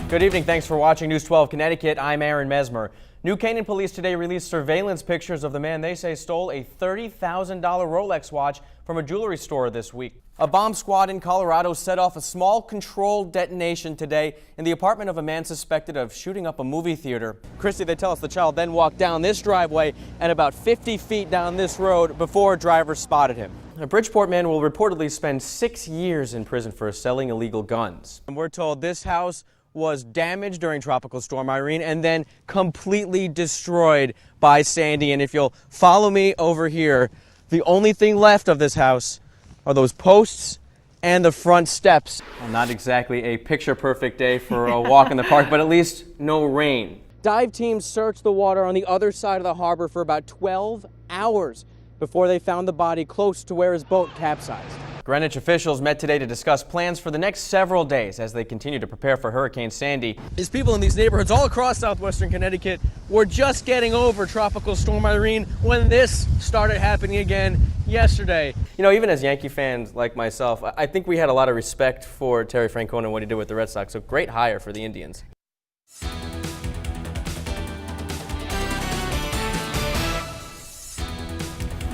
Good evening. Thanks for watching News 12 Connecticut. I'm Mesmer. New Canaan police today released surveillance pictures of the man they say stole a $30,000 Rolex watch from a jewelry store this week. A bomb squad in Colorado set off a small controlled detonation today in the apartment of a man suspected of shooting up a movie theater. Christy, they tell us the child then walked down this driveway and about 50 feet down this road before a driver spotted him. A Bridgeport man will reportedly spend 6 years in prison for selling illegal guns. And we're told this house was damaged during Tropical Storm Irene and then completely destroyed by Sandy. And if you'll follow me over here, the only thing left of this house are those posts and the front steps. Well, not exactly a picture-perfect day for a walk in the park, but at least no rain. Dive teams searched the water on the other side of the harbor for about 12 hours before they found the body close to where his boat capsized. Greenwich officials met today to discuss plans for the next several days as they continue to prepare for Hurricane Sandy. These people in these neighborhoods all across southwestern Connecticut were just getting over Tropical Storm Irene when this started happening again yesterday. You know, even as Yankee fans like myself, I think we had a lot of respect for Terry Francona and what he did with the Red Sox, so great hire for the Indians.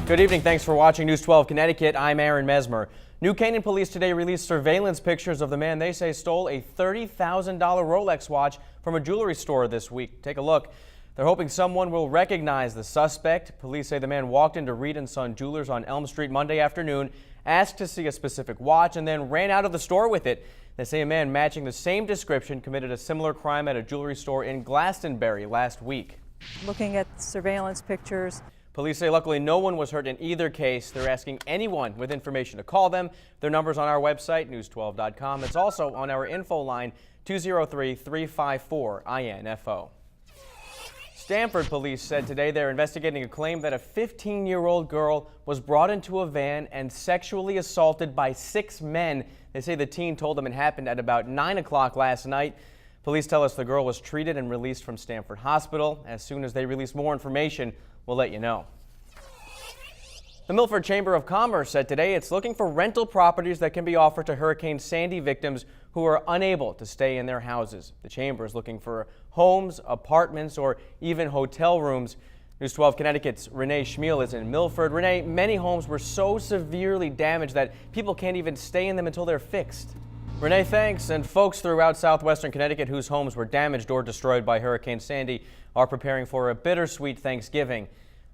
Good evening. Thanks for watching News 12 Connecticut. I'm Mesmer. New Canaan police today released surveillance pictures of the man they say stole a $30,000 Rolex watch from a jewelry store this week. Take a look. They're hoping someone will recognize the suspect. Police say the man walked into Reed & Son Jewelers on Elm Street Monday afternoon, asked to see a specific watch, and then ran out of the store with it. They say a man matching the same description committed a similar crime at a jewelry store in Glastonbury last week. Looking at surveillance pictures, police say luckily no one was hurt in either case. They're asking anyone with information to call them. Their number's on our website, news12.com. It's also on our info line, 203-354-INFO. Stamford police said today they're investigating a claim that a 15-year-old girl was brought into a van and sexually assaulted by 6 men. They say the teen told them it happened at about 9 o'clock last night. Police tell us the girl was treated and released from Stamford Hospital. As soon as they release more information, we'll let you know. The Milford Chamber of Commerce said today it's looking for rental properties that can be offered to Hurricane Sandy victims who are unable to stay in their houses. The chamber is looking for homes, apartments, or even hotel rooms. News 12 Connecticut's Renee Schmiel is in Milford. Renee, many homes were so severely damaged that people can't even stay in them until they're fixed. Renee, thanks. And folks throughout southwestern Connecticut whose homes were damaged or destroyed by Hurricane Sandy are preparing for a bittersweet Thanksgiving.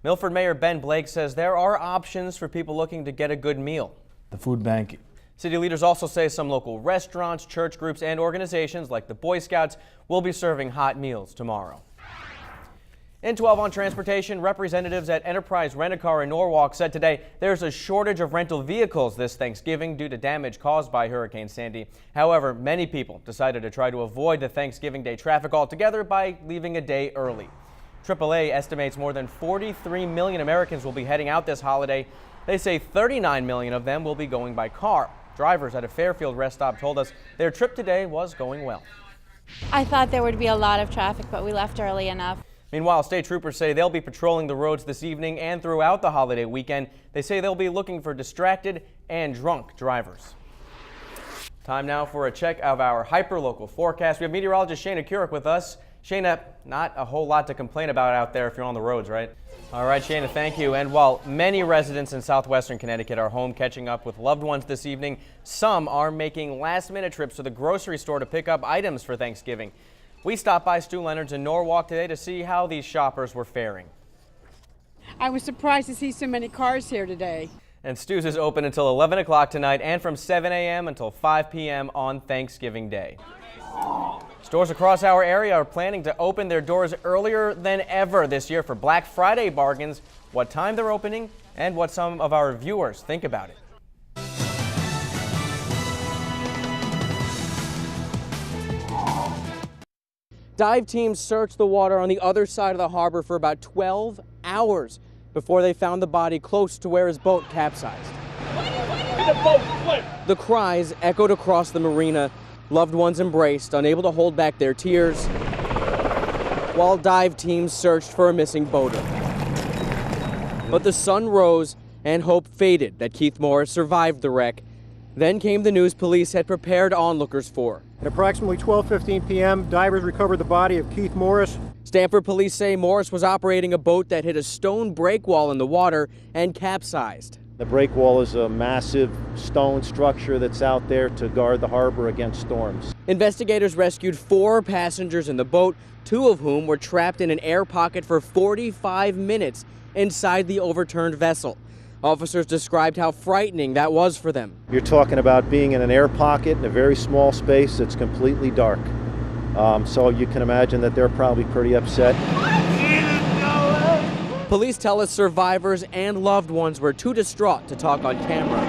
Milford Mayor Ben Blake says there are options for people looking to get a good meal. The food bank. City leaders also say some local restaurants, church groups, and organizations like the Boy Scouts will be serving hot meals tomorrow. In 12 on transportation, representatives at Enterprise Rent-A-Car in Norwalk said today there's a shortage of rental vehicles this Thanksgiving due to damage caused by Hurricane Sandy. However, many people decided to try to avoid the Thanksgiving Day traffic altogether by leaving a day early. AAA estimates more than 43 million Americans will be heading out this holiday. They say 39 million of them will be going by car. Drivers at a Fairfield rest stop told us their trip today was going well. I thought there would be a lot of traffic, but we left early enough. Meanwhile, state troopers say they'll be patrolling the roads this evening and throughout the holiday weekend. They say they'll be looking for distracted and drunk drivers. Time now for a check of our hyper-local forecast. We have meteorologist Shayna Kurek with us. Shayna, not a whole lot to complain about out there if you're on the roads, right? All right, Shayna, thank you. And while many residents in southwestern Connecticut are home catching up with loved ones this evening, some are making last-minute trips to the grocery store to pick up items for Thanksgiving. We stopped by Stu Leonard's in Norwalk today to see how these shoppers were faring. I was surprised to see so many cars here today. And Stu's is open until 11 o'clock tonight and from 7 a.m. until 5 p.m. on Thanksgiving Day. Stores across our area are planning to open their doors earlier than ever this year for Black Friday bargains, what time they're opening, and what some of our viewers think about it. Dive teams searched the water on the other side of the harbor for about 12 hours before they found the body close to where his boat capsized. The cries echoed across the marina. Loved ones embraced, unable to hold back their tears, while dive teams searched for a missing boater. But the sun rose and hope faded that Keith Morris survived the wreck. Then came the news police had prepared onlookers for. At approximately 12:15 p.m., divers recovered the body of Keith Morris. Stamford police say Morris was operating a boat that hit a stone break wall in the water and capsized. The break wall is a massive stone structure that's out there to guard the harbor against storms. Investigators rescued 4 passengers in the boat, 2 of whom were trapped in an air pocket for 45 minutes inside the overturned vessel. Officers described how frightening that was for them. You're talking about being in an air pocket in a very small space that's completely dark. So you can imagine that they're probably pretty upset. Police tell us survivors and loved ones were too distraught to talk on camera.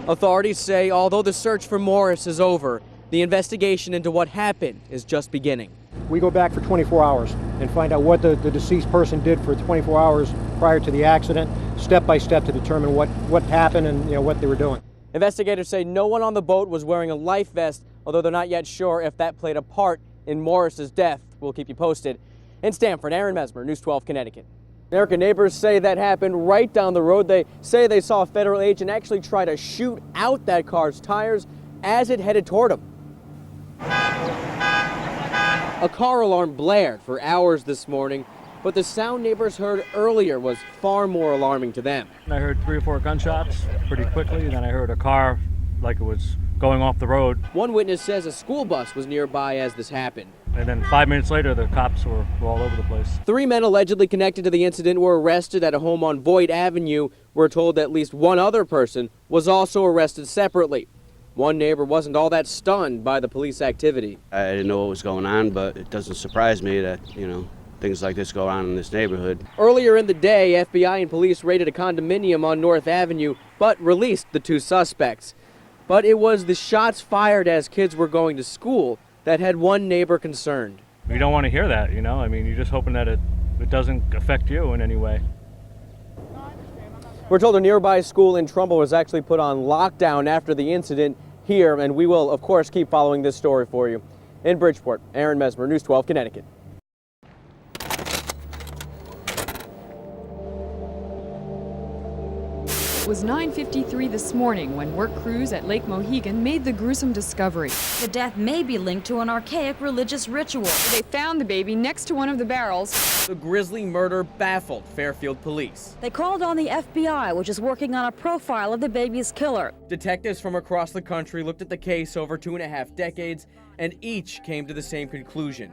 Authorities say although the search for Morris is over, the investigation into what happened is just beginning. We go back for 24 hours and find out what the deceased person did for 24 hours prior to the accident, step by step, to determine what happened and what they were doing. Investigators say no one on the boat was wearing a life vest, although they're not yet sure if that played a part in Morris's death. We'll keep you posted. In Stamford, Aaron Mesmer, News 12 Connecticut. American neighbors say that happened right down the road. They say they saw a federal agent actually try to shoot out that car's tires as it headed toward them. A car alarm blared for hours this morning, but the sound neighbors heard earlier was far more alarming to them. I heard 3 or 4 gunshots pretty quickly, then I heard a car like it was going off the road. One witness says a school bus was nearby as this happened. And then 5 minutes later, the cops were all over the place. 3 men allegedly connected to the incident were arrested at a home on Voight Avenue. We're told that at least one other person was also arrested separately. One neighbor wasn't all that stunned by the police activity. I didn't know what was going on, but it doesn't surprise me that, things like this go on in this neighborhood. Earlier in the day, FBI and police raided a condominium on North Avenue, but released the 2 suspects. But it was the shots fired as kids were going to school that had one neighbor concerned. You don't want to hear that, you're just hoping that it doesn't affect you in any way. We're told a nearby school in Trumbull was actually put on lockdown after the incident here, and we will, of course, keep following this story for you. In Bridgeport, Aaron Mesmer, News 12 Connecticut. It was 9:53 this morning when work crews at Lake Mohegan made the gruesome discovery. The death may be linked to an archaic religious ritual. They found the baby next to one of the barrels. The grisly murder baffled Fairfield police. They called on the FBI, which is working on a profile of the baby's killer. Detectives from across the country looked at the case over 2.5 decades, and each came to the same conclusion.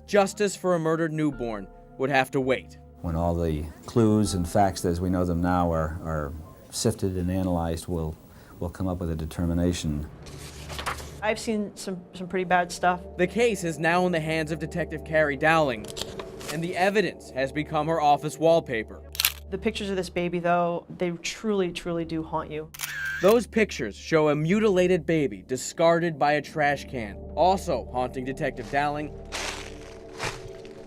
Justice for a murdered newborn would have to wait. When all the clues and facts as we know them now are sifted and analyzed, we'll come up with a determination. I've seen some pretty bad stuff. The case is now in the hands of Detective Carrie Dowling, and the evidence has become her office wallpaper. The pictures of this baby, though, they truly, truly do haunt you. Those pictures show a mutilated baby discarded by a trash can. Also haunting Detective Dowling,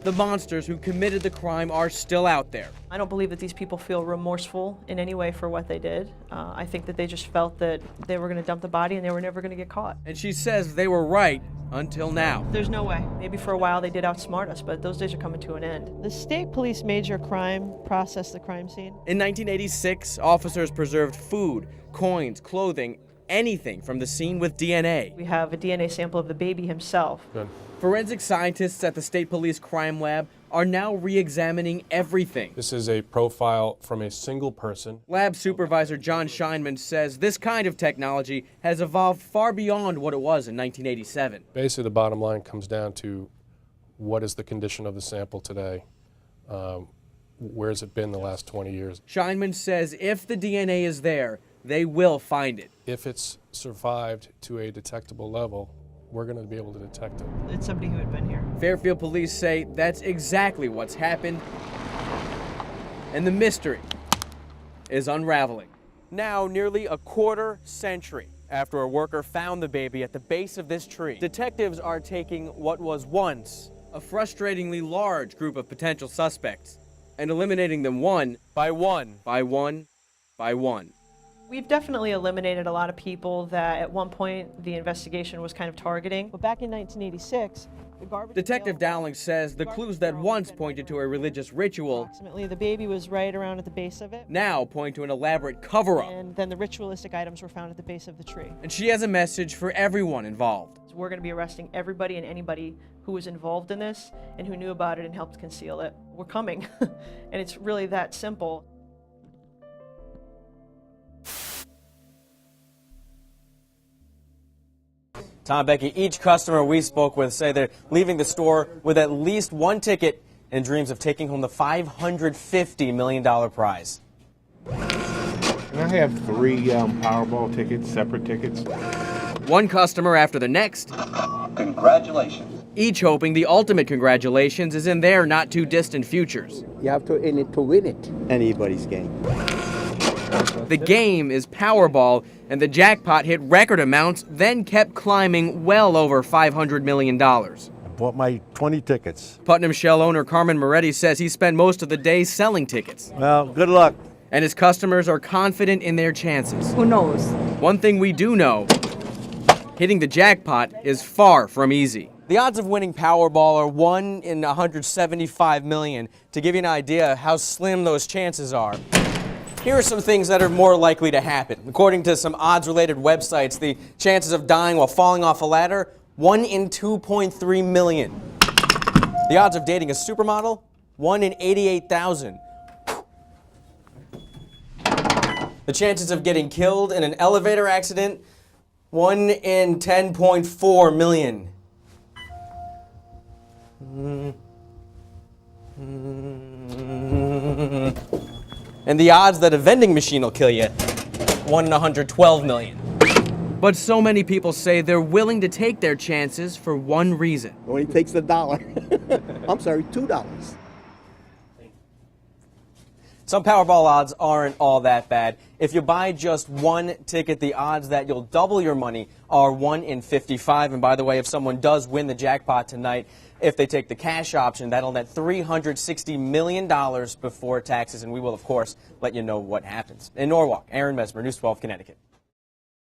the monsters who committed the crime are still out there. I don't believe that these people feel remorseful in any way for what they did. I think that they just felt that they were going to dump the body and they were never going to get caught. And she says they were right until now. There's no way. Maybe for a while they did outsmart us, but those days are coming to an end. The state police major crime processed the crime scene. In 1986, officers preserved food, coins, clothing, anything from the scene with DNA. We have a DNA sample of the baby himself. Good. Forensic scientists at the State Police Crime Lab are now re-examining everything. This is a profile from a single person. Lab supervisor John Scheinman says this kind of technology has evolved far beyond what it was in 1987. Basically, the bottom line comes down to what is the condition of the sample today? Where has it been the last 20 years? Scheinman says if the DNA is there, they will find it. If it's survived to a detectable level, we're going to be able to detect it. It's somebody who had been here. Fairfield police say that's exactly what's happened, and the mystery is unraveling. Now, nearly a quarter century after a worker found the baby at the base of this tree, detectives are taking what was once a frustratingly large group of potential suspects and eliminating them one by one, by one, by one. We've definitely eliminated a lot of people that at one point the investigation was kind of targeting. But back in 1986, Detective Dowling says the clues that once pointed to a religious ritual Approximately, the baby was right around at the base of it. now point to an elaborate cover-up. And then the ritualistic items were found at the base of the tree. And she has a message for everyone involved. We're going to be arresting everybody and anybody who was involved in this and who knew about it and helped conceal it. We're coming. And it's really that simple. Tom, Becky, each customer we spoke with say they're leaving the store with at least one ticket and dreams of taking home the $550 million prize. And I have 3 Powerball tickets, separate tickets. One customer after the next. Congratulations. Each hoping the ultimate congratulations is in their not too distant futures. You have to in it to win it. Anybody's game. The game is Powerball, and the jackpot hit record amounts, then kept climbing well over $500 million. I bought my 20 tickets. Putnam Shell owner Carmen Moretti says he spent most of the day selling tickets. Well, good luck. And his customers are confident in their chances. Who knows? One thing we do know, hitting the jackpot is far from easy. The odds of winning Powerball are 1 in 175 million. To give you an idea how slim those chances are, here are some things that are more likely to happen. According to some odds-related websites, the chances of dying while falling off a ladder, 1 in 2.3 million. The odds of dating a supermodel, 1 in 88,000. The chances of getting killed in an elevator accident, 1 in 10.4 million. And the odds that a vending machine will kill you, 1 in 112 million. But so many people say they're willing to take their chances for one reason. It only takes $1. I'm sorry, $2. Some Powerball odds aren't all that bad. If you buy just one ticket, the odds that you'll double your money are 1 in 55. And by the way, if someone does win the jackpot tonight, if they take the cash option, that'll net $360 million before taxes. And we will, of course, let you know what happens. In Norwalk, Aaron Mesmer, News 12, Connecticut.